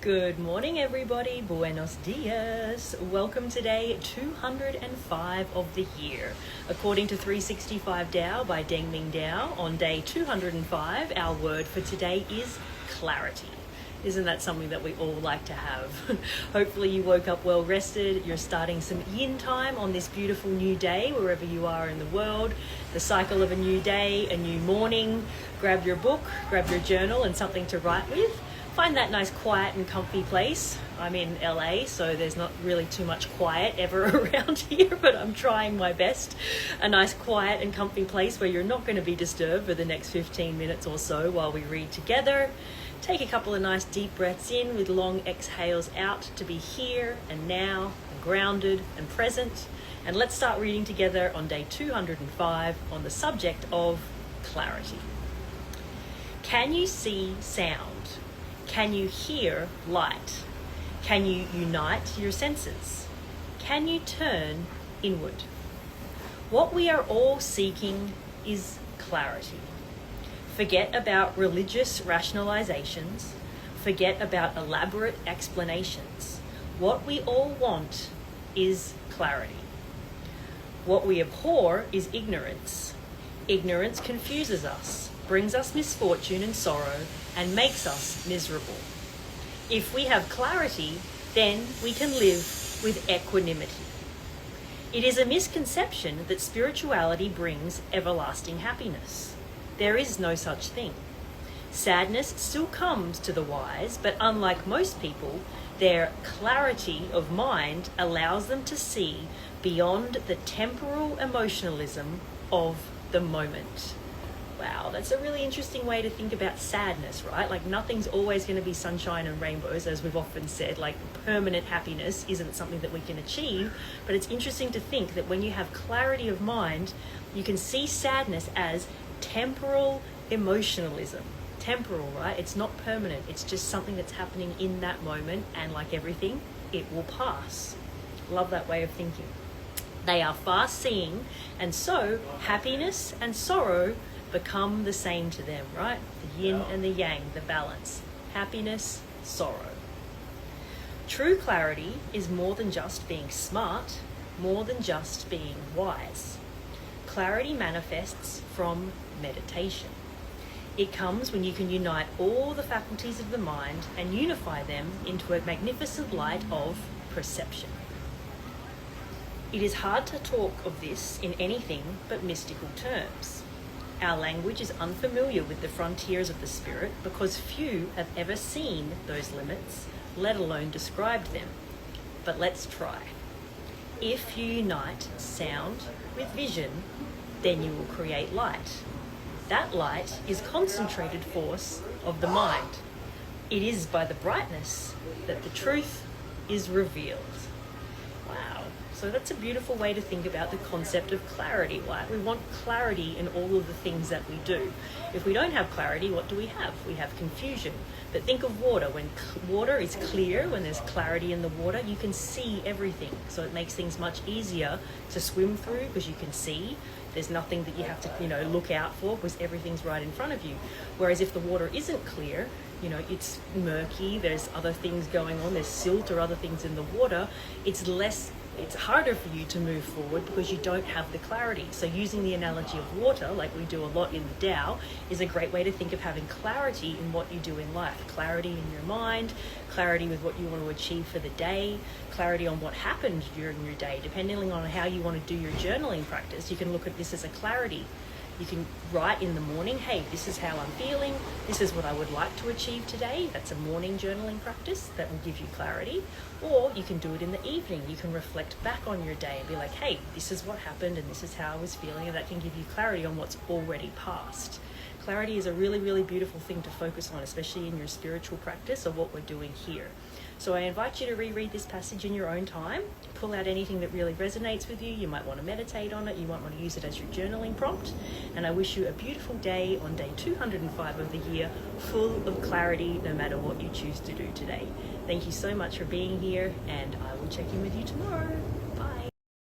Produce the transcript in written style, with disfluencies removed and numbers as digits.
Good morning, everybody. Buenos dias. Welcome to day 205 of the year. According to 365 Tao by Deng Ming Tao, on day 205, our word for today is clarity. Isn't that something that we all like to have? Hopefully you woke up well rested. You're starting some yin time on this beautiful new day, wherever you are in the world. The cycle of a new day, a new morning. Grab your book, grab your journal and something to write with. Find that nice quiet and comfy place. I'm in LA, so there's not really too much quiet ever around here, but I'm trying my best. A nice quiet and comfy place where you're not going to be disturbed for the next 15 minutes or so while we read together. Take a couple of nice deep breaths in with long exhales out to be here and now, and grounded and present. And let's start reading together on day 205 on the subject of clarity. Can you see sound? Can you hear light? Can you unite your senses? Can you turn inward? What we are all seeking is clarity. Forget about religious rationalizations. Forget about elaborate explanations. What we all want is clarity. What we abhor is ignorance. Ignorance confuses us, brings us misfortune and sorrow, and makes us miserable. If we have clarity, then we can live with equanimity. It is a misconception that spirituality brings everlasting happiness. There is no such thing. Sadness still comes to the wise, but unlike most people, their clarity of mind allows them to see beyond the temporal emotionalism of the moment. Wow, that's a really interesting way to think about sadness, right? Like nothing's always going to be sunshine and rainbows, as we've often said. Like permanent happiness isn't something that we can achieve, but it's interesting to think that when you have clarity of mind, you can see sadness as temporal emotionalism. Temporal, right? It's not permanent. It's just something that's happening in that moment, and like everything, it will pass. Love that way of thinking. They are far-seeing, and so happiness and sorrow become the same to them, right? The yin and the yang, the balance. Happiness, sorrow. True clarity is more than just being smart, more than just being wise. Clarity manifests from meditation. It comes when you can unite all the faculties of the mind and unify them into a magnificent light of perception. It is hard to talk of this in anything but mystical terms. Our language is unfamiliar with the frontiers of the spirit because few have ever seen those limits, let alone described them. But let's try. If you unite sound with vision, then you will create light. That light is concentrated force of the mind. It is by the brightness that the truth is revealed. Wow. So that's a beautiful way to think about the concept of clarity, right? We want clarity in all of the things that we do. If we don't have clarity, what do we have? We have confusion. But think of water. When water is clear, when there's clarity in the water, you can see everything. So it makes things much easier to swim through because you can see. There's nothing that you have to, look out for because everything's right in front of you. Whereas if the water isn't clear, it's murky, there's other things going on, there's silt or other things in the water, it's harder for you to move forward because you don't have the clarity. So using the analogy of water, like we do a lot in the Tao, is a great way to think of having clarity in what you do in life. Clarity in your mind, clarity with what you want to achieve for the day, clarity on what happened during your day. Depending on how you want to do your journaling practice, you can look at this as a clarity. You can write in the morning, hey, this is how I'm feeling, this is what I would like to achieve today. That's a morning journaling practice that will give you clarity. Or you can do it in the evening. You can reflect back on your day and be like, hey, this is what happened and this is how I was feeling, and that can give you clarity on what's already passed. Clarity is a really, really beautiful thing to focus on, especially in your spiritual practice of what we're doing here. So I invite you to reread this passage in your own time. Pull out anything that really resonates with you. You might want to meditate on it. You might want to use it as your journaling prompt. And I wish you a beautiful day on day 205 of the year, full of clarity, no matter what you choose to do today. Thank you so much for being here, and I will check in with you tomorrow.